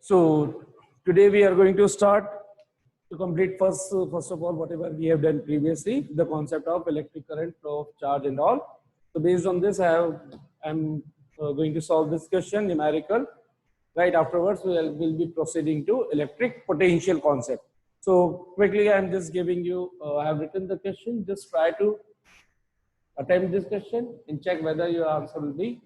So today we are going to start to complete first of all whatever we have done previously, the concept of electric current, flow of charge and all. So based on this, I'm going to solve this question numerical. Right afterwards, we'll be proceeding to electric potential concept. So quickly, I'm just giving you. I have written the question. Just try to attempt this question and check whether your answer will be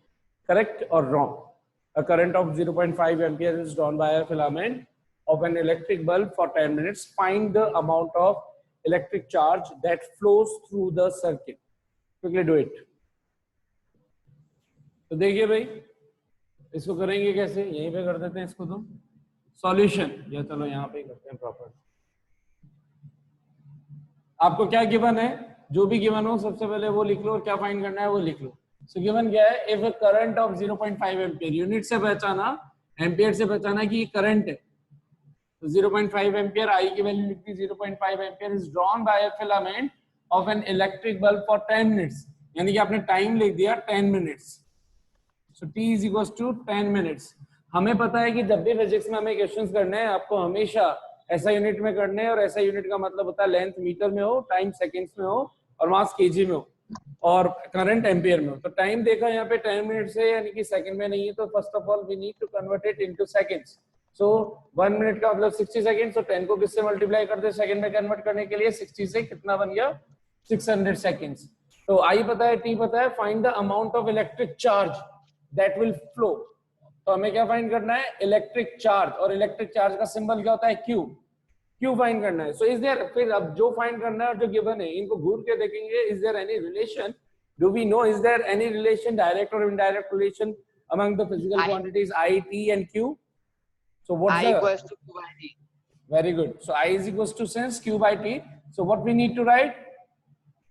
correct or wrong. A current of 0.5 ampere is drawn by a filament of an electric bulb for 10 minutes. Find the amount of electric charge that flows through the circuit. Quickly do it. तो देखिए भाई, इसको करेंगे कैसे? यहीं पे कर देते हैं इसको तो सॉल्यूशन, या चलो यहाँ पे करते हैं प्रॉपर. आपको क्या गिवन है? जो भी गिवन हो सबसे पहले वो लिख लो और क्या फाइंड करना है वो लिख लो. सो गिवन क्या है? If a current of 0.5 ampere, unit से पहचाना, एम्पियर से पहचाना कि ये करंट है. तो 0.5 एम्पियर, आई की वैल्यू लिख दी 0.5 ampere is drawn by a filament of an electric bulb for 10 minutes. यानी कि आपने टाइम लिख दिया 10 minutes. So t is equal to 10 minutes. हमें पता है कि जब भी फिजिक्स में हमें क्वेश्चंस करने हैं, आपको हमेशा ऐसा यूनिट में करने हैं, और ऐसा यूनिट का मतलब होता है लेंथ मीटर में हो, टाइम सेकंड्स में हो, और मास केजी में हो, और करंट एम्पियर में हो. तो टाइम देखा यहाँ पे 10 मिनट है, यानी कि सेकंड में नहीं है. तो first of all we need to convert it into seconds. So 1 minute का मतलब 60 सेकंड. तो 10 को किससे मल्टीप्लाई कर दे सेकंड में कन्वर्ट करने के लिए? 60 से कितना बन गया? 600 सेकंड्स. तो आई पता है, टी पता है. Find the amount of electric charge that will flow. तो हमें क्या फाइंड करना है? Electric charge. और इलेक्ट्रिक चार्ज का सिंबल क्या होता है? क्यू. क्यू फाइंड करना है. सो इज देयर, फिर अब जो फाइंड करना है और जो गिवन है, इनको घूर के देखेंगे. Is there any relation? Do we know, is there any relation, direct और indirect relation among the physical quantities I, T and Q? So what's I equals to Q by T. Very good. So I is equals to since Q by T. So what we need to write?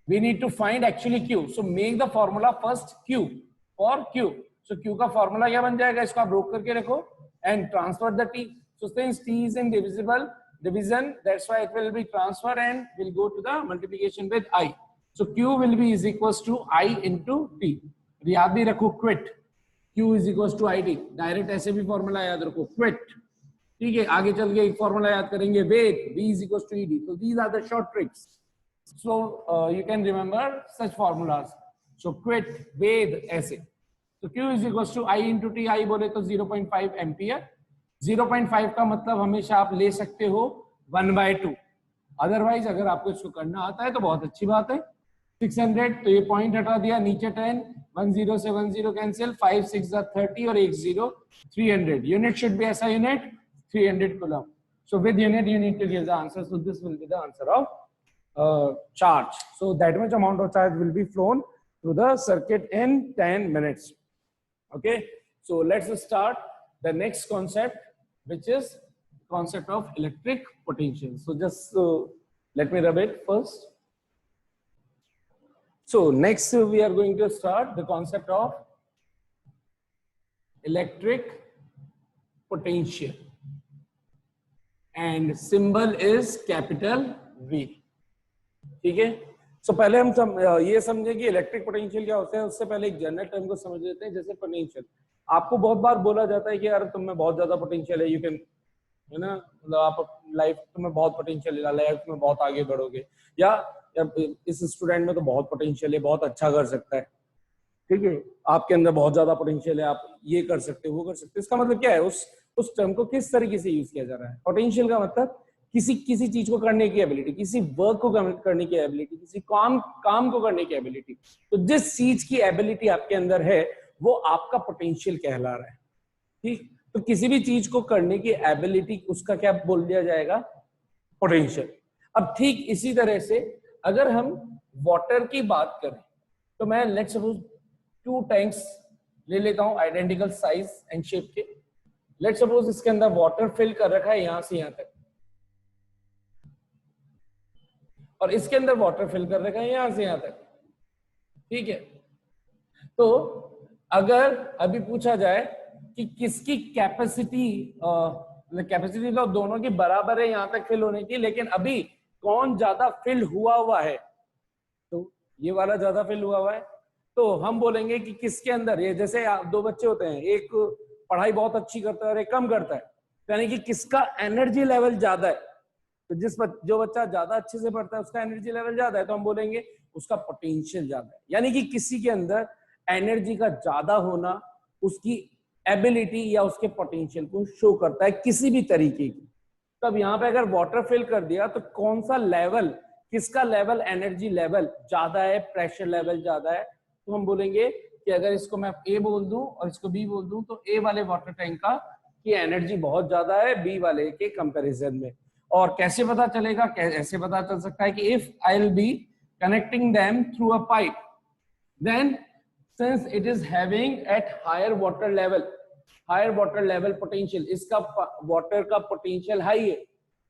We need to find actually Q. So make the formula first Q for Q. So Q का formula क्या बन जाएगा? इसको आप रोक करके रखो and transfer the T. So since T is indivisible division, that's why it will be transfer and will go to the multiplication with I. So Q will be is equals to I into T. याद भी रखो quit. Q is equals to IT. Direct ऐसे भी formula याद रखो, quit. ठीक है, आगे चल के एक फॉर्मूला याद करेंगे, wait. V is equals to ED. So these are the short tricks. So you can remember such formulas. So quit, wait, ऐसे. So Q is equals to I into T. I बोले तो 0.5 ampere. 0.5 का मतलब हमेशा आप ले सकते हो 1/2. अदरवाइज अगर आपको इसको करना आता है तो बहुत अच्छी बात है. 600, तो ये पॉइंट हटा दिया, नीचे 10, 10 से 10 कैंसिल, 5 6 30 और 1 0, 300. यूनिट शुड बी ऐसा unit 300 coulomb. So with unit you need to give the answer. So this will be the answer of charge. So that much amount of charge will be flown through the circuit in 10 minutes. Okay, so let's start the next concept, which is concept of electric potential. So just let me rub it first. So next we are going to start the concept of electric potential, and symbol is capital V. ठीक है. So पहले हम ये समझे कि electric potential क्या होता है. उससे पहले एक जनरल टर्म को समझ लेते हैं. जैसे पोटेंशियल, आपको बहुत बार बोला जाता है कि यार तुम में बहुत ज्यादा पोटेंशियल है, यू कैन, है ना, मतलब आप लाइफ में बहुत पोटेंशियल है, लाइफ में बहुत आगे बढ़ोगे, या इस स्टूडेंट में तो बहुत पोटेंशियल है, बहुत अच्छा कर सकता है. ठीक है, आपके अंदर बहुत ज्यादा पोटेंशियल है, आप ये कर सकते हो, वो कर सकते हो. इसका मतलब क्या है? उस टर्म को किस तरीके से यूज किया जा रहा है. पोटेंशियल का मतलब किसी चीज को करने की एबिलिटी, किसी वर्क को करने की एबिलिटी, किसी काम को करने की एबिलिटी. तो जिस चीज की एबिलिटी आपके अंदर है वो आपका पोटेंशियल कहला रहा है. ठीक, तो किसी भी चीज को करने की एबिलिटी, उसका क्या बोल दिया जाएगा? पोटेंशियल. अब ठीक इसी तरह से अगर हम वाटर की बात करें, तो मैं लेट्स सपोज 2 टैंक्स ले लेता हूं आइडेंटिकल साइज एंड शेप के. लेट्स सपोज इसके अंदर वाटर फिल कर रखा है यहां से यहां तक, और इसके अंदर वाटर फिल कर रखा है यहां से यहां तक. ठीक है, तो अगर अभी पूछा जाए कि किसकी कैपेसिटी तो दोनों की बराबर है यहां तक फिल होने की, लेकिन अभी कौन ज्यादा फिल हुआ है, तो ये वाला ज्यादा फिल हुआ है. तो हम बोलेंगे कि किसके अंदर, ये जैसे 2 बच्चे होते हैं, एक पढ़ाई बहुत अच्छी करता है और एक कम करता है. यानी कि किसका एनर्जी लेवल ज्यादा है, तो जो बच्चा ज्यादा अच्छे से पढ़ता है उसका एनर्जी लेवल ज्यादा है, तो हम बोलेंगे उसका पोटेंशियल ज्यादा है। यानी कि किसी के अंदर एनर्जी का ज्यादा होना उसकी एबिलिटी या उसके पोटेंशियल को शो करता है किसी भी तरीके की। तो अब यहाँ पे अगर वाटर फिल कर दिया तो कौन सा लेवल, किसका लेवल, एनर्जी लेवल ज्यादा है, प्रेशर लेवल ज्यादा है, तो हम बोलेंगे कि अगर इसको मैं ए बोल दूं और इसको बी बोल दूं तो ए वाले वाटर टैंक का की एनर्जी बहुत ज्यादा है बी वाले के कंपैरिजन में। और कैसे पता चलेगा, ऐसे पता चल सकता है कि if I will be connecting them through a pipe, then since it is having at higher water level potential, इसका वाटर का पोटेंशियल हाई है,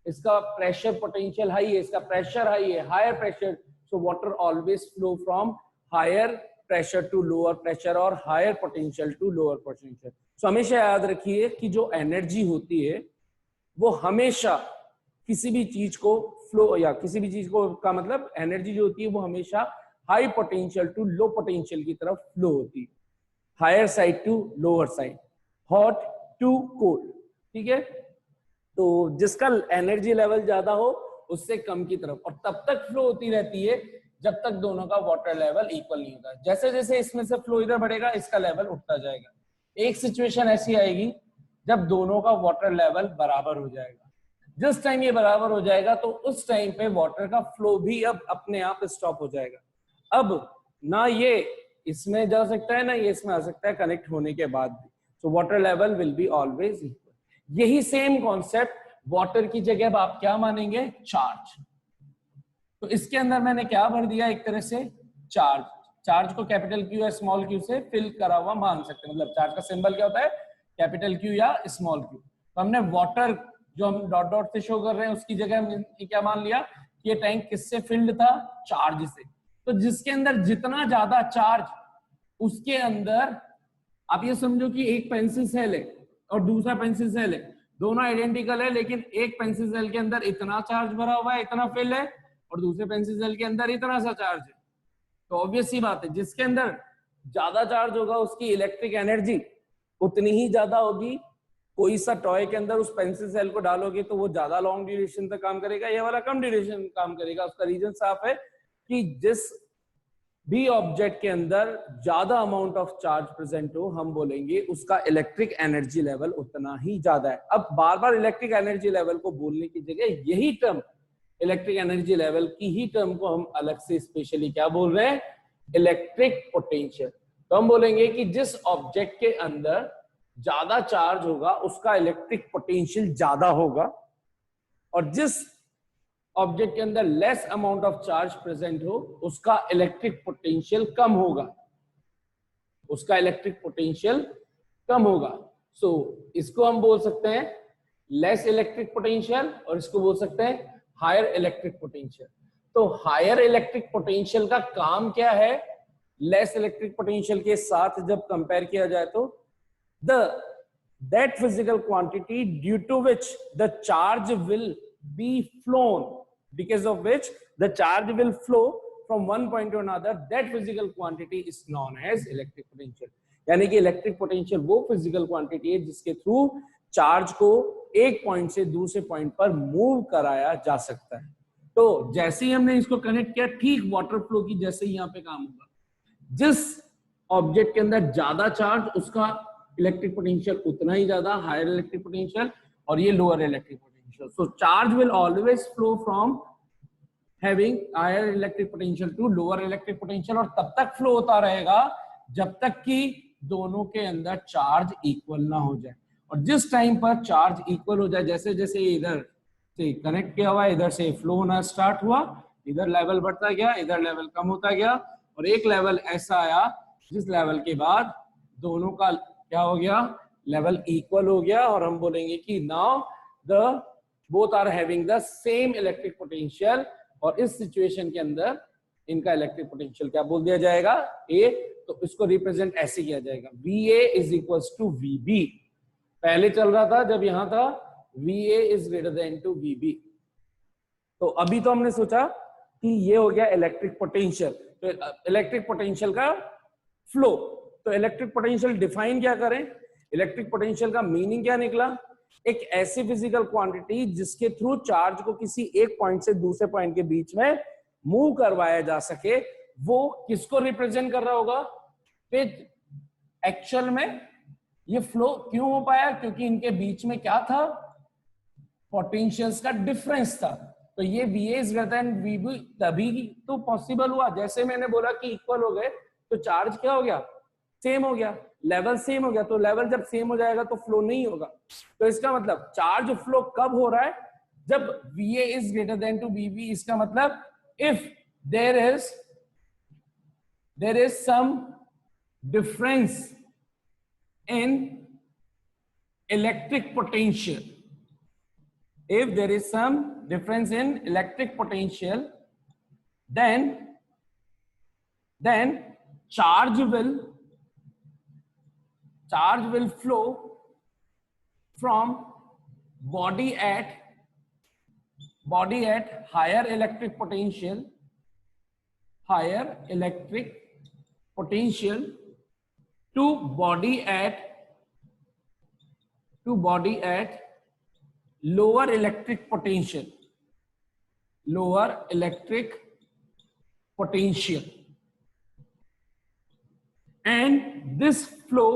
इसका प्रेशर पोटेंशियल हाई है, इसका प्रेशर हाई है, higher pressure, so water always flow from higher pressure to lower pressure और higher potential to lower potential. So हमेशा याद रखिए कि जो एनर्जी होती है वो हमेशा किसी भी चीज को फ्लो, या किसी भी चीज को का मतलब एनर्जी जो होती है वो हमेशा high potential to low potential की तरफ फ्लो होती है, higher side to lower side, hot to cold. ठीक है, तो जिसका एनर्जी लेवल ज्यादा हो उससे कम की तरफ, और तब तक फ्लो होती रहती है जब तक दोनों का वाटर लेवल इक्वल नहीं होता। जैसे जैसे इसमें से फ्लो इधर बढ़ेगा इसका लेवल उठता जाएगा। एक सिचुएशन ऐसी आएगी जब दोनों का वाटर लेवल बराबर हो जाएगा। जिस टाइम ये बराबर हो जाएगा तो उस टाइम पे वाटर का फ्लो भी अब अपने आप स्टॉप हो जाएगा। अब ना ये इसमें जा सकता है ना ये इसमें आ सकता है कनेक्ट होने के बाद भी, so water level will be always equal. यही सेम कॉन्सेप्ट वाटर की जगह आप क्या मानेंगे, चार्ज। तो इसके अंदर मैंने क्या भर दिया, एक तरह से चार्ज। चार्ज को कैपिटल क्यू या स्मॉल क्यू से फिल करा हुआ मान सकते हैं, मतलब चार्ज का सिंबल क्या होता है, कैपिटल क्यू या स्मॉल क्यू। तो हमने वाटर जो हम डॉट डॉट से शो कर रहे हैं उसकी जगह हमने क्या मान लिया कि ये टैंक किससे फिल्ड था, चार्ज से। तो जिसके अंदर जितना ज्यादा चार्ज उसके अंदर, आप ये समझो कि एक पेंसिल सेल है और दूसरा पेंसिल सेल है, दोनों आइडेंटिकल है, लेकिन एक पेंसिल सेल के अंदर इतना चार्ज भरा हुआ है, इतना फिल है, और दूसरे पेंसिल सेल के अंदर इतना सा चार्ज है। तो ऑब्वियस सी बात है जिसके अंदर ज्यादा चार्ज होगा उसकी इलेक्ट्रिक एनर्जी उतनी ही ज्यादा होगी। कोई सा टॉय के अंदर उस पेंसिल सेल को डालोगे तो वो ज्यादा लॉन्ग ड्यूरेशन तक काम करेगा, ये वाला कम ड्यूरेशन काम करेगा। उसका रीजन साफ है कि जिस भी ऑब्जेक्ट के अंदर ज्यादा अमाउंट ऑफ चार्ज प्रेजेंट हो हम बोलेंगे उसका इलेक्ट्रिक एनर्जी लेवल उतना ही ज्यादा है। अब बार बार इलेक्ट्रिक एनर्जी लेवल को बोलने की जगह यही टर्म, इलेक्ट्रिक एनर्जी लेवल की ही टर्म को हम अलग से स्पेशली क्या बोल रहे हैं, इलेक्ट्रिक पोटेंशियल। तो हम बोलेंगे कि जिस ऑब्जेक्ट के अंदर ज्यादा चार्ज होगा उसका इलेक्ट्रिक पोटेंशियल ज्यादा होगा, और जिस ऑब्जेक्ट के अंदर less amount of charge present हो उसका इलेक्ट्रिक पोटेंशियल कम होगा, उसका इलेक्ट्रिक पोटेंशियल कम होगा। सो इसको हम बोल सकते हैं लेस इलेक्ट्रिक पोटेंशियल और इसको बोल सकते हैं हायर इलेक्ट्रिक पोटेंशियल। तो हायर इलेक्ट्रिक पोटेंशियल का काम क्या है लेस इलेक्ट्रिक पोटेंशियल के साथ जब कंपेयर किया जाए तो that physical quantity due to which the charge will be flown, because of which the charge will flow from one point to another, that physical quantity is known as electric potential। यानी कि electric potential वो physical quantity है जिसके through charge को एक point से दूसरे point पर मूव कराया जा सकता है। तो जैसे ही हमने इसको कनेक्ट किया ठीक वाटर फ्लो की जैसे ही यहाँ पे काम होगा, जिस ऑब्जेक्ट के अंदर ज्यादा चार्ज उसका इलेक्ट्रिक पोटेंशियल उतना ही ज्यादा, हायर इलेक्ट्रिक पोटेंशियल, और ये lower electric potential. So charge will always flow from having higher electric potential to lower electric potential, और तब तक फ्लो होता रहेगा जब तक कि दोनों के अंदर चार्ज इक्वल ना हो जाए। और जिस टाइम पर चार्ज इक्वल हो जाए, जैसे जैसे इधर से कनेक्ट किया हुआ, इधर से फ्लो होना स्टार्ट हुआ, इधर लेवल बढ़ता गया, इधर लेवल कम होता गया, और एक लेवल ऐसा आया जिस लेवल के बाद दोनों का क्या हो गया, लेवल इक्वल हो गया, और हम बोलेंगे कि now the both are having the same electric potential. और इस सिचुएशन के अंदर इनका इलेक्ट्रिक पोटेंशियल क्या बोल दिया जाएगा, ए। तो इसको रिप्रेजेंट ऐसे किया जाएगा VA is equals to VB। पहले चल रहा था जब यहां था VA is greater than to VB। तो अभी तो हमने सोचा कि ये हो गया इलेक्ट्रिक पोटेंशियल, तो इलेक्ट्रिक पोटेंशियल का फ्लो। तो इलेक्ट्रिक पोटेंशियल डिफाइन क्या करें, इलेक्ट्रिक पोटेंशियल का मीनिंग क्या निकला एक ऐसी फिजिकल क्वांटिटी जिसके थ्रू चार्ज को किसी एक पॉइंट से दूसरे पॉइंट के बीच में मूव करवाया जा सके, वो किसको रिप्रेजेंट कर रहा होगा? विद एक्चुअल में ये फ्लो क्यों हो पाया? क्योंकि इनके बीच में क्या था? पोटेंशियल्स का डिफरेंस था। तो ये VA is greater then VB तभी तो पॉसिबल हुआ। जैसे मैंने बोला कि इक्वल हो गए तो चार्ज क्या हो गया? सेम हो गया, लेवल सेम हो गया। तो लेवल जब सेम हो जाएगा तो फ्लो नहीं होगा। तो इसका मतलब चार्ज फ्लो कब हो रहा है? जब VA is greater than to VB। इसका मतलब if there is some difference in electric potential, if there is some difference in electric potential, then charge will flow from body at higher electric potential to body at lower electric potential, and this flow,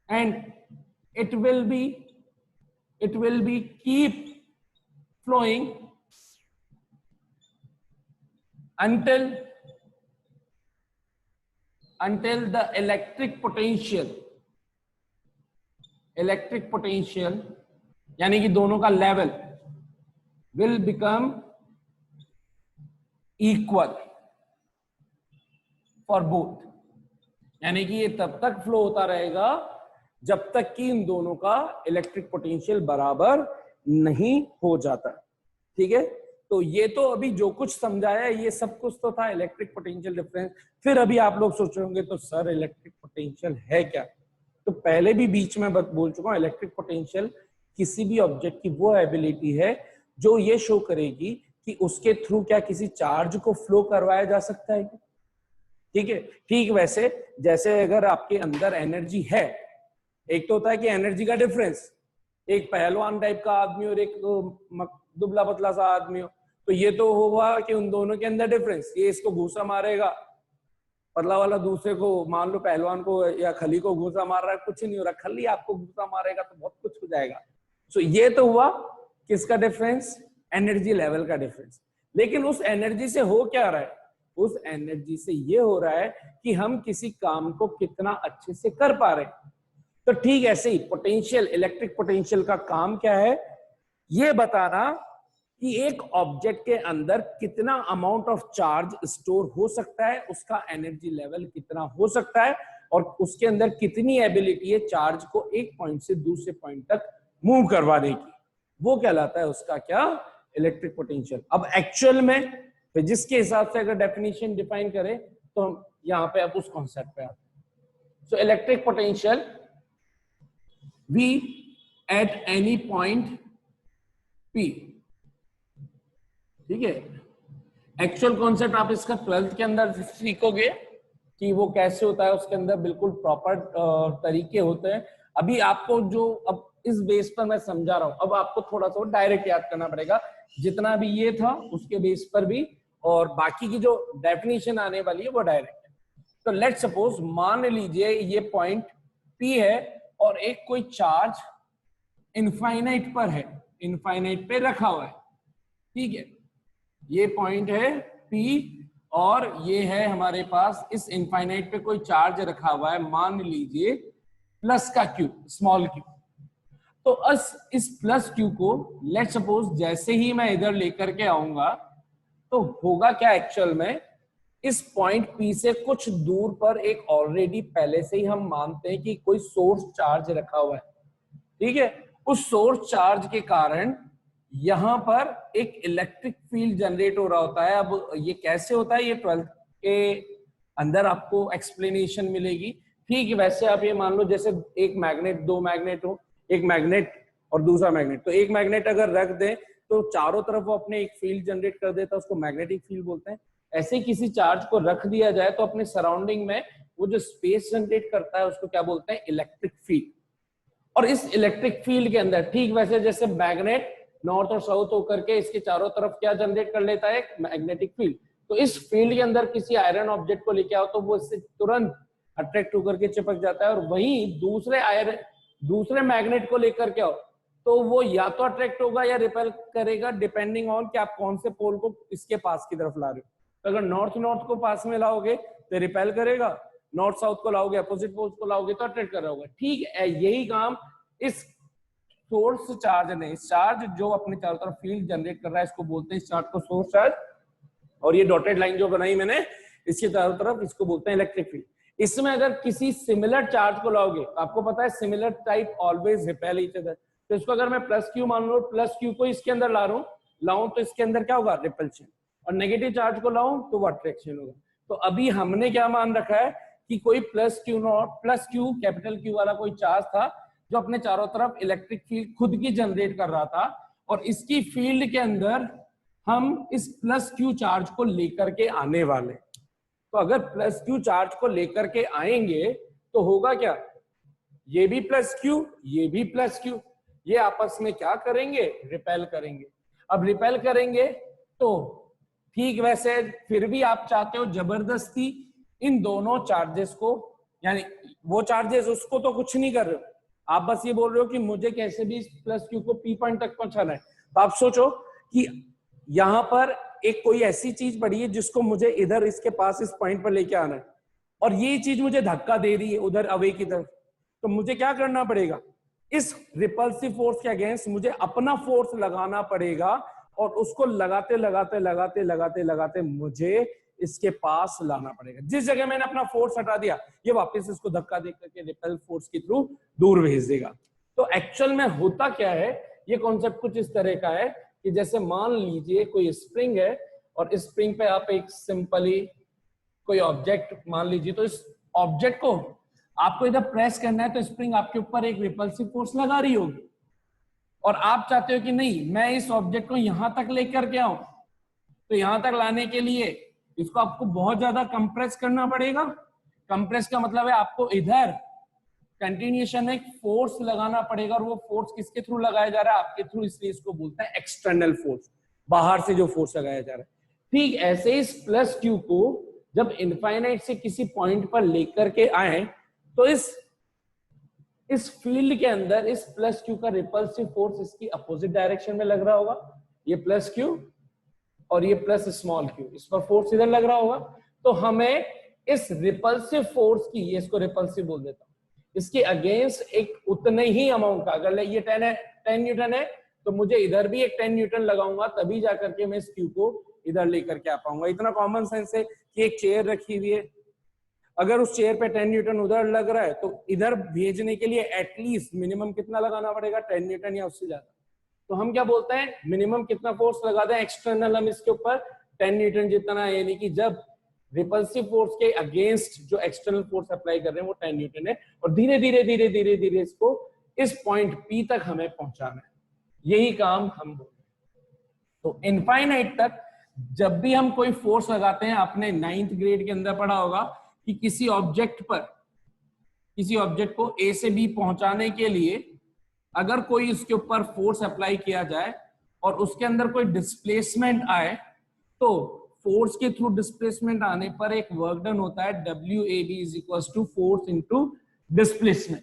and it will be keep flowing until the electric potential यानी कि दोनों का level will become equal for both। यानी कि ये तब तक flow होता रहेगा जब तक कि इन दोनों का इलेक्ट्रिक पोटेंशियल बराबर नहीं हो जाता। ठीक है, तो ये तो अभी जो कुछ समझाया ये सब कुछ तो था इलेक्ट्रिक पोटेंशियल डिफरेंस। फिर अभी आप लोग सोच रहे होंगे तो सर इलेक्ट्रिक पोटेंशियल है क्या? तो पहले भी बीच में बोल चुका हूं, इलेक्ट्रिक पोटेंशियल किसी भी ऑब्जेक्ट की वो एबिलिटी है जो ये शो करेगी कि उसके थ्रू क्या किसी चार्ज को फ्लो करवाया जा सकता है। ठीक है, ठीक वैसे जैसे अगर आपके अंदर एनर्जी है, एक तो होता है कि एनर्जी का डिफरेंस, एक पहलवान टाइप का आदमी और एक दुबला पतला सा आदमी हो, तो ये तो होगा कि उन दोनों के अंदर डिफरेंस, ये इसको घूसा मारेगा, पतला वाला दूसरे को, मान लो पहलवान को या खली को घूसा मार रहा है, कुछ नहीं हो रहा, खली आपको घूसा मारेगा तो बहुत कुछ हो जाएगा। सो ये तो हुआ किसका डिफरेंस? एनर्जी लेवल का डिफरेंस। लेकिन उस एनर्जी से हो क्या रहा है? उस एनर्जी से ये हो रहा है कि हम किसी काम को कितना अच्छे से कर पा रहे हैं। तो ठीक ऐसे ही पोटेंशियल, इलेक्ट्रिक पोटेंशियल का काम क्या है? ये बताना कि एक ऑब्जेक्ट के अंदर कितना अमाउंट ऑफ चार्ज स्टोर हो सकता है, उसका एनर्जी लेवल कितना हो सकता है, और उसके अंदर कितनी एबिलिटी है चार्ज को एक पॉइंट से दूसरे पॉइंट तक मूव करवाने की। वो कहलाता है उसका क्या? Electric potential. अब एक्चुअल में फिजिक्स के हिसाब से अगर डेफिनेशन डिफाइन करें तो हम यहां पे अब उस कॉन्सेप्ट पे आते हैं। सो electric potential V at any point P। ठीक है, एक्चुअल कॉन्सेप्ट आप इसका 12th के अंदर सीखोगे कि वो कैसे होता है, उसके अंदर बिल्कुल प्रॉपर तरीके होते हैं। अभी आपको जो अब इस बेस पर मैं समझा रहा हूं, अब आपको थोड़ा सा डायरेक्ट याद करना पड़ेगा, जितना भी ये था उसके बेस पर भी, और बाकी की जो डेफिनेशन आने वाली है वो डायरेक्ट है। तो लेट सपोज मान लीजिए ये पॉइंट P है और एक कोई चार्ज इनफाइनाइट पर है, इनफाइनाइट पे रखा हुआ है। ठीक है, ये पॉइंट है P और ये है हमारे पास इस इनफाइनाइट पे कोई चार्ज रखा हुआ है, मान लीजिए प्लस का Q, स्मॉल q। तो इस प्लस Q को लेट सपोज जैसे ही मैं इधर लेकर के आऊंगा तो होगा क्या? एक्चुअल में इस पॉइंट P से कुछ दूर पर एक ऑलरेडी पहले से ही हम मानते हैं कि कोई सोर्स चार्ज रखा हुआ है। ठीक है, उस सोर्स चार्ज के कारण यहां पर एक इलेक्ट्रिक फील्ड जनरेट हो रहा होता है। अब ये कैसे होता है, ये 12th के अंदर आपको एक्सप्लेनेशन मिलेगी। ठीक है, वैसे आप ये मान लो जैसे एक मैग्नेट, दो मैग्नेट हो, एक मैग्नेट और दूसरा मैग्नेट, तो एक मैग्नेट अगर रख दे तो चारों तरफ वो अपने एक फील्ड जनरेट कर देता है, उसको मैग्नेटिक फील्ड बोलते हैं। ऐसे ही किसी चार्ज को रख दिया जाए तो अपने सराउंडिंग में वो जो स्पेस जनरेट करता है उसको क्या बोलते हैं? Electric field. और इस इलेक्ट्रिक फील्ड के अंदर ठीक वैसे जैसे मैग्नेट नॉर्थ और साउथ होकर के इसके चारों तरफ क्या जनरेट कर लेता है, एक मैग्नेटिक फील्ड। तो इस फील्ड के अंदर किसी आयरन ऑब्जेक्ट को लेके आओ तो वो इससे तुरंत अट्रैक्ट होकर के चिपक जाता है, और वहीं दूसरे मैग्नेट को लेकर के आओ तो वो या तो अट्रैक्ट होगा या रिपेल करेगा, डिपेंडिंग ऑन कि आप कौन से पोल को इसके पास की तरफ ला रहे हो। तो अगर नॉर्थ को पास में लाओगे तो रिपेल करेगा, नॉर्थ साउथ को लाओगे, अपोजिट पोल्स को लाओगे तो अट्रैक्ट कर रहा होगा। ठीक है, यही काम इस सोर्स चार्ज ने, इस चार्ज जो अपने चारों तरफ फील्ड जनरेट कर रहा है इसको बोलते हैं, इस चार्ज को सोर्स चार्ज, और ये डॉटेड लाइन जो बनाई मैंने इसके चारों तरफ इसको बोलते हैं इलेक्ट्रिक फील्ड। इसमें अगर किसी सिमिलर चार्ज को लाओगे, आपको पता है similar type always repel each other, तो इसको अगर मैं प्लस क्यू मान लो, प्लस क्यू को इसके अंदर लाऊं तो इसके अंदर क्या होगा, रिपल्शन, और नेगेटिव चार्ज को लाऊं तो वो अट्रैक्शन होगा। तो अभी हमने क्या मान रखा है कि कोई प्लस क्यू कैपिटल क्यू वाला कोई चार्ज था जो अपने चारों तरफ इलेक्ट्रिक फील्ड खुद की जनरेट कर रहा था, और इसकी फील्ड के अंदर हम इस प्लस क्यू चार्ज को लेकर के आने वाले। तो अगर प्लस क्यू चार्ज को लेकर के आएंगे तो होगा क्या, ये भी प्लस क्यू, ये भी प्लस क्यू, ये आपस में क्या करेंगे, रिपेल करेंगे। अब रिपेल करेंगे तो ठीक वैसे फिर भी आप चाहते हो जबरदस्ती इन दोनों चार्जेस को, यानी वो चार्जेस उसको तो कुछ नहीं कर रहे हो, आप बस ये बोल रहे हो कि मुझे कैसे भी प्लस क्यू को पी पॉइंट तक पहुंचाना है। तो आप सोचो कि यहां पर एक कोई ऐसी चीज पड़ी है जिसको मुझे इधर इसके पास इस पॉइंट पर लेके आना है, और ये चीज मुझे धक्का दे रही है उधर अवे की तरफ, तो मुझे क्या करना पड़ेगा, इस रिपल्सिव फोर्स के अगेंस्ट मुझे अपना फोर्स लगाना पड़ेगा, और उसको लगाते लगाते लगाते लगाते लगाते मुझे इसके पास लाना पड़ेगा। जिस जगह मैंने अपना फोर्स हटा दिया ये वापस इसको धक्का दे करके रिपेल फोर्स के थ्रू दूर भेज देगा। तो एक्चुअल में होता क्या है, ये कॉन्सेप्ट कुछ इस तरह का है कि जैसे मान लीजिए कोई स्प्रिंग है, और इस स्प्रिंग पे आप एक सिंपली कोई ऑब्जेक्ट मान लीजिए, तो इस ऑब्जेक्ट को आपको इधर प्रेस करना है तो स्प्रिंग आपके ऊपर एक रिपल्सिव फोर्स लगा रही होगी, और आप चाहते हो कि नहीं मैं इस ऑब्जेक्ट को यहां तक लेकर के आऊं, तो यहां तक लाने के लिए इसको आपको बहुत ज्यादा कंप्रेस करना पड़ेगा। कंप्रेस का मतलब है आपको इधर कंटिन्यूएशन एक फोर्स लगाना पड़ेगा, और वो फोर्स किसके थ्रू लगाया जा रहा है, आपके थ्रू, इसलिए इसको बोलते हैं एक्सटर्नल फोर्स, बाहर से जो फोर्स लगाया जा रहा है। ठीक ऐसे इस प्लस क्यू को जब इनफाइनाइट से किसी पॉइंट पर लेकर के आए तो इस फील्ड के अंदर इस प्लस क्यू का रिपल्सिव फोर्स इसकी अपोजिट डायरेक्शन में लग रहा होगा, ये प्लस क्यू और ये प्लस स्मॉल क्यू, इस पर फोर्स इधर लग रहा होगा। तो हमें इस रिपल्सिव फोर्स की, ये इसको रिपल्सिव बोल देता हूं, इसके अगेंस्ट एक उतने ही अमाउंट का, अगर ये 10 न्यूटन है तो मुझे इधर भी एक 10 न्यूटन लगाऊंगा, तभी जाकर के मैं इस क्यू को इधर लेकर के आ पाऊंगा। इतना कॉमन सेंस है कि एक चेयर रखी हुई है, अगर उस चेयर पे 10 न्यूटन उधर लग रहा है तो इधर भेजने के लिए एटलीस्ट मिनिमम कितना लगाना पड़ेगा, 10 न्यूटन या उससे ज्यादा। तो हम क्या बोलते हैं, मिनिमम कितना फोर्स लगा दें एक्सटर्नल हम इसके ऊपर, 10 न्यूटन जितना, यानी कि जब रिपल्सिव फोर्स के अगेंस्ट जो एक्सटर्नल फोर्स अप्लाई कर रहे हैं वो 10 न्यूटन है, और धीरे धीरे धीरे धीरे धीरे इसको इस पॉइंट पी तक हमें पहुंचाना है, यही काम हम बोल रहे हैं। तो इनफाइनाइट तक जब भी हम कोई फोर्स लगाते हैं, आपने 9th ग्रेड के अंदर पढ़ा होगा कि किसी ऑब्जेक्ट को ए से बी पहुंचाने के लिए अगर कोई इसके ऊपर फोर्स अप्लाई किया जाए और उसके अंदर कोई डिस्प्लेसमेंट आए, तो फोर्स के थ्रू डिस्प्लेसमेंट आने पर एक वर्क डन होता है WAB = फोर्स इनटू डिस्प्लेसमेंट,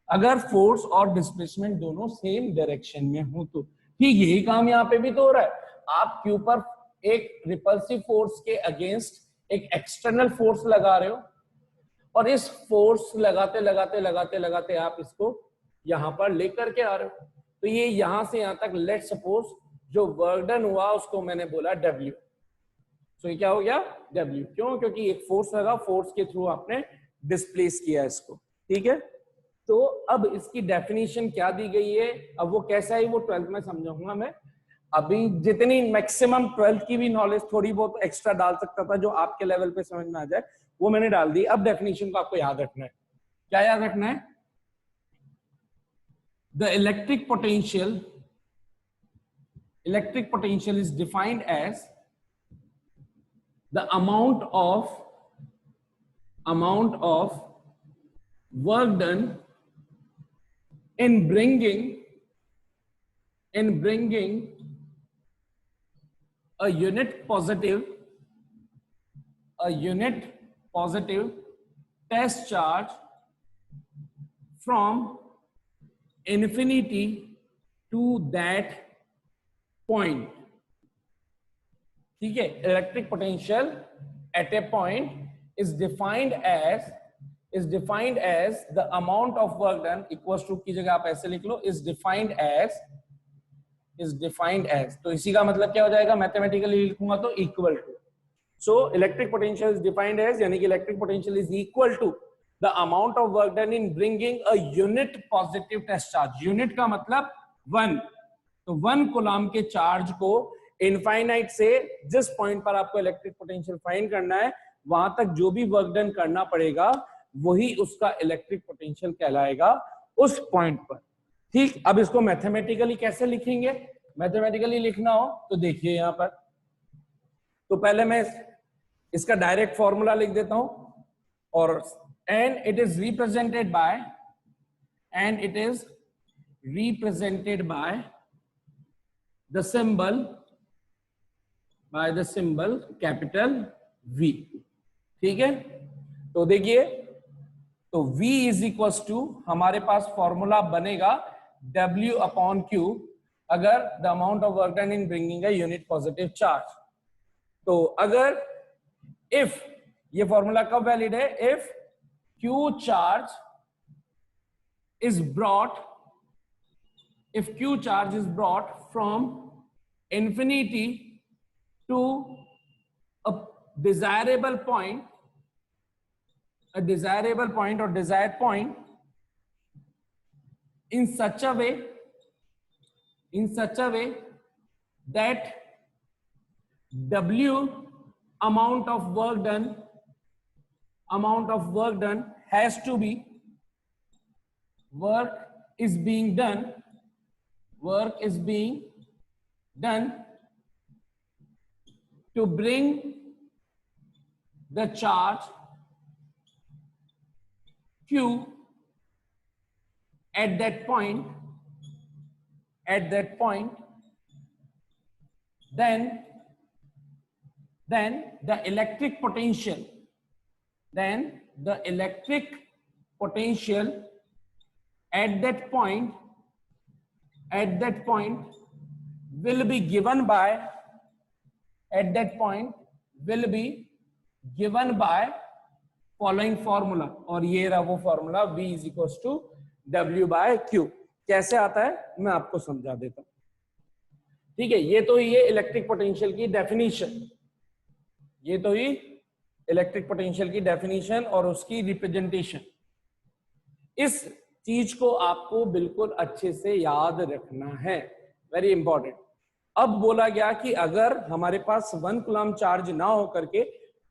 अगर फोर्स और डिस्प्लेसमेंट दोनों सेम डायरेक्शन में हो तो। ठीक यही काम यहाँ पे भी तो हो रहा है, आप क्यू पर एक रिपल्सिव फोर्स के अगेंस्ट एक एक्सटर्नल फोर्स लगा रहे हो, और इस फोर्स लगाते लगाते लगाते लगाते आप इसको यहां पर लेकर के आ रहे हो। तो ये यहां से यहां तक लेट सपोज जो वर्क डन हुआ उसको मैंने बोला W। तो ये क्या हो गया, W। क्यों, क्योंकि एक फोर्स लगा, फोर्स के थ्रू आपने डिस्प्लेस किया इसको। ठीक है, तो अब इसकी डेफिनेशन क्या दी गई है, अब वो कैसा है वो 12th में समझाऊंगा मैं। अभी जितनी मैक्सिमम 12th की भी नॉलेज थोड़ी बहुत एक्स्ट्रा डाल सकता था जो आपके लेवल पे समझ में आ जाए, वो मैंने डाल दी। अब डेफिनेशन को आपको याद रखना है। क्या याद रखना है, the electric potential is defined as the amount of work done in bringing a unit positive test charge from infinity to that point. ठीक है, electric potential at a point is defined as the amount of work done equals to की जगह आप ऐसे लिख लो is defined as तो इसी का मतलब क्या हो जाएगा, मैथमेटिकली लिखूंगा तो equal to. So electric potential is defined as, यानी कि electric potential is equal to the amount of work done in bringing a unit positive test charge. Unit का मतलब 1, तो 1 कूलम के चार्ज को इनफाइनाइट से जिस पॉइंट पर आपको इलेक्ट्रिक पोटेंशियल फाइंड करना है वहां तक जो भी वर्क डन करना पड़ेगा वही उसका इलेक्ट्रिक पोटेंशियल कहलाएगा उस पॉइंट पर. ठीक, अब इसको मैथमेटिकली कैसे लिखेंगे, मैथमेटिकली लिखना हो तो देखिए यहां पर, तो पहले मैं इसका डायरेक्ट फॉर्मूला लिख देता हूं और and it is represented by the symbol capital V. ठीक है, तो देखिए, तो V इज इक्वल टू हमारे पास फॉर्मूला बनेगा W अपॉन Q अगर the amount of work done in bringing a unit positive charge. तो अगर इफ ये फॉर्मूला कब वैलिड है, if Q charge is brought from infinity to a desirable point or desired point in such a way that W amount of work done has to be work is being done to bring the charge Q at that point, then the electric potential at that point will be given by following formula, और ये रहा वो formula V is equal to W by Q. कैसे आता है मैं आपको समझा देता हूं. ठीक है, ये तो ये इलेक्ट्रिक पोटेंशियल की डेफिनेशन, और उसकी रिप्रेजेंटेशन. इस चीज को आपको बिल्कुल अच्छे से याद रखना है, वेरी इंपॉर्टेंट. अब बोला गया कि अगर हमारे पास 1 कूलम चार्ज ना हो करके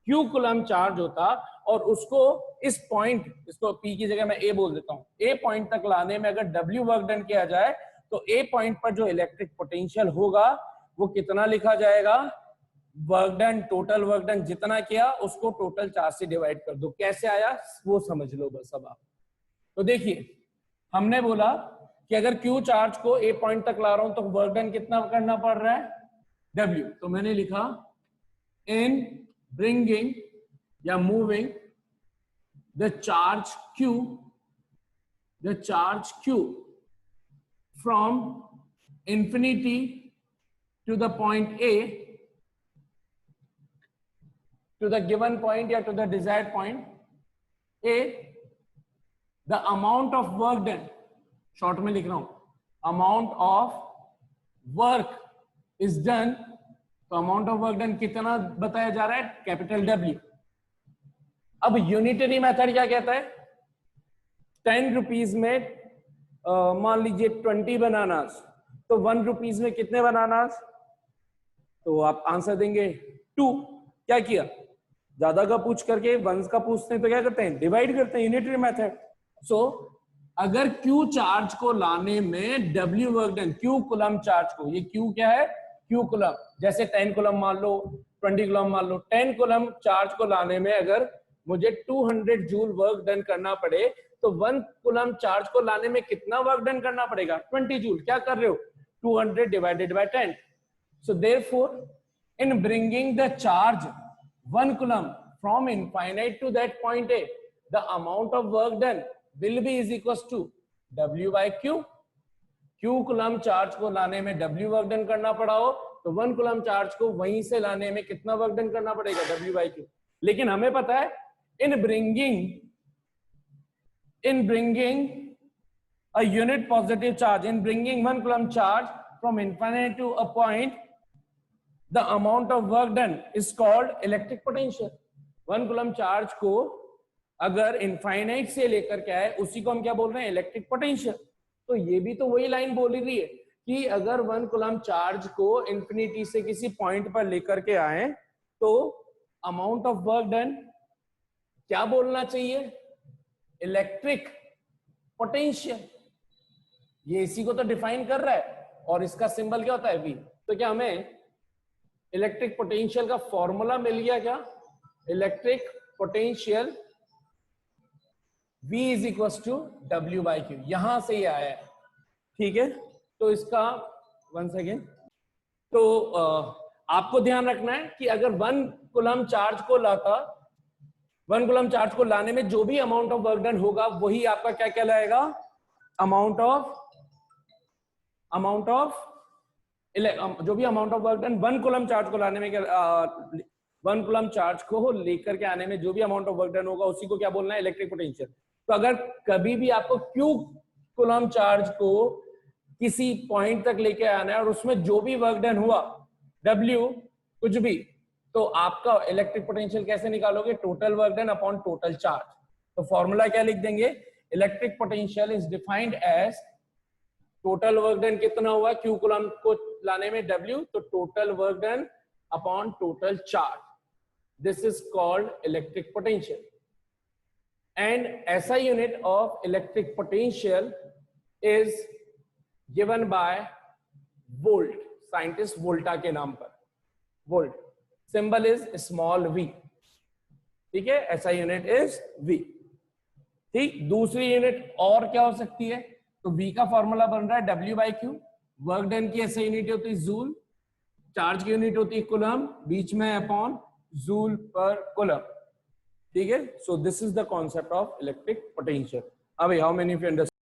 Q कूलम चार्ज होता और उसको इस पॉइंट, इसको P की जगह मैं A बोल देता हूं, A पॉइंट तक लाने में अगर W वर्क डन किया जाए तो A पॉइंट पर जो इलेक्ट्रिक पोटेंशियल होगा वो कितना लिखा जाएगा, work done, total work done जितना किया उसको टोटल चार्ज से डिवाइड कर दो. कैसे आया वो समझ लो बस अब आप. तो देखिए, हमने बोला कि अगर Q चार्ज को A पॉइंट तक ला रहा हूं तो वर्क डन कितना करना पड़ रहा है, W. तो मैंने लिखा इन ब्रिंगिंग या moving the charge Q from infinity to the point A, to the given point या to the desired point A, the amount of work done, short में लिख रहा हूं, amount of work is done. तो amount of work done कितना बताया जा रहा है, कैपिटल W. अब यूनिटरी मेथड क्या कहता है, 10 रुपीज में मान लीजिए 20 बनानास, तो 1 रुपीज में कितने बनानास, तो आप आंसर देंगे 2. क्या किया, ज्यादा का पूछ करके वंस का पूछते हैं तो क्या करते हैं, डिवाइड करते हैं, यूनिटरी मेथड. सो अगर Q चार्ज को लाने में W work done, Q coulomb charge को, ये Q क्या है, Q कूलम, जैसे 10 कूलम मान लो, 20 कूलम मान लो, 10 कूलम चार्ज को लाने में अगर मुझे 200 जूल वर्क डन करना पड़े तो तो 1 कूलम चार्ज को लाने में कितना वर्क डन करना पड़ेगा? 20 जूल। क्या कर रहे हो? 200 divided by 10. So therefore, in bringing the charge 1 coulomb from infinite to that point A, the amount of work done will be is equals to W by Q. Q coulomb charge को लाने में W work done करना पड़ा हो, तो 1 coulomb charge को वहीं से लाने में कितना वर्क डन करना पड़ेगा? W by Q. लेकिन हमें पता है in bringing a unit positive charge, in bringing 1 coulomb charge from infinite to a point, the amount of work done is called electric potential. 1 coulomb charge को अगर infinite से लेकर के आए, उसी को हम क्या बोल रहे हैं? Electric potential. तो ये भी तो वही लाइन बोल रही है कि अगर 1 कूलम चार्ज को इंफिनिटी से किसी पॉइंट पर लेकर के आए तो अमाउंट ऑफ वर्क डन क्या बोलना चाहिए? Electric potential. ये इसी को तो डिफाइन कर रहा है और इसका सिंबल क्या होता है? V. तो क्या हमें इलेक्ट्रिक पोटेंशियल का फॉर्मूला मिल गया क्या? Electric potential V is equal to W by Q. यहां से ही आया है. ठीक है, तो इसका वन सेकेंड. तो आपको ध्यान रखना है कि अगर 1 कूलम चार्ज को लाता, 1 कूलम चार्ज को लाने में जो भी अमाउंट ऑफ वर्क डन होगा वही आपका क्या कहलाएगा? अमाउंट ऑफ जो भी amount of work done 1 coulomb charge को लाने में 1 कूलम चार्ज को लेकर के आने में जो भी अमाउंट ऑफ वर्क डन होगा उसी को क्या बोलना है? Electric potential. तो अगर कभी भी आपको Q कूलम चार्ज को किसी पॉइंट तक लेके आना है और उसमें जो भी वर्क डन हुआ W कुछ भी, तो आपका इलेक्ट्रिक पोटेंशियल कैसे निकालोगे? Total work done upon total charge. तो फॉर्मूला क्या लिख देंगे? Electric potential is defined as total work done कितना हुआ Q कूलम को लाने में W, तो total work done upon total charge. This is called electric potential. And SI unit of electric potential is given by volt. Scientist Volta के नाम पर. Volt. Symbol is small v. ठीक है, SI unit is v. ठीक, दूसरी unit और क्या हो सकती है? तो v का फॉर्मूला बन रहा है W by Q. Work done की SI यूनिट होती है जूल, चार्ज की यूनिट होती है कूलम, बीच में अपॉन जूल पर कूलम. ठीक है, so this is the concept of electric potential. अभी how many of you understand?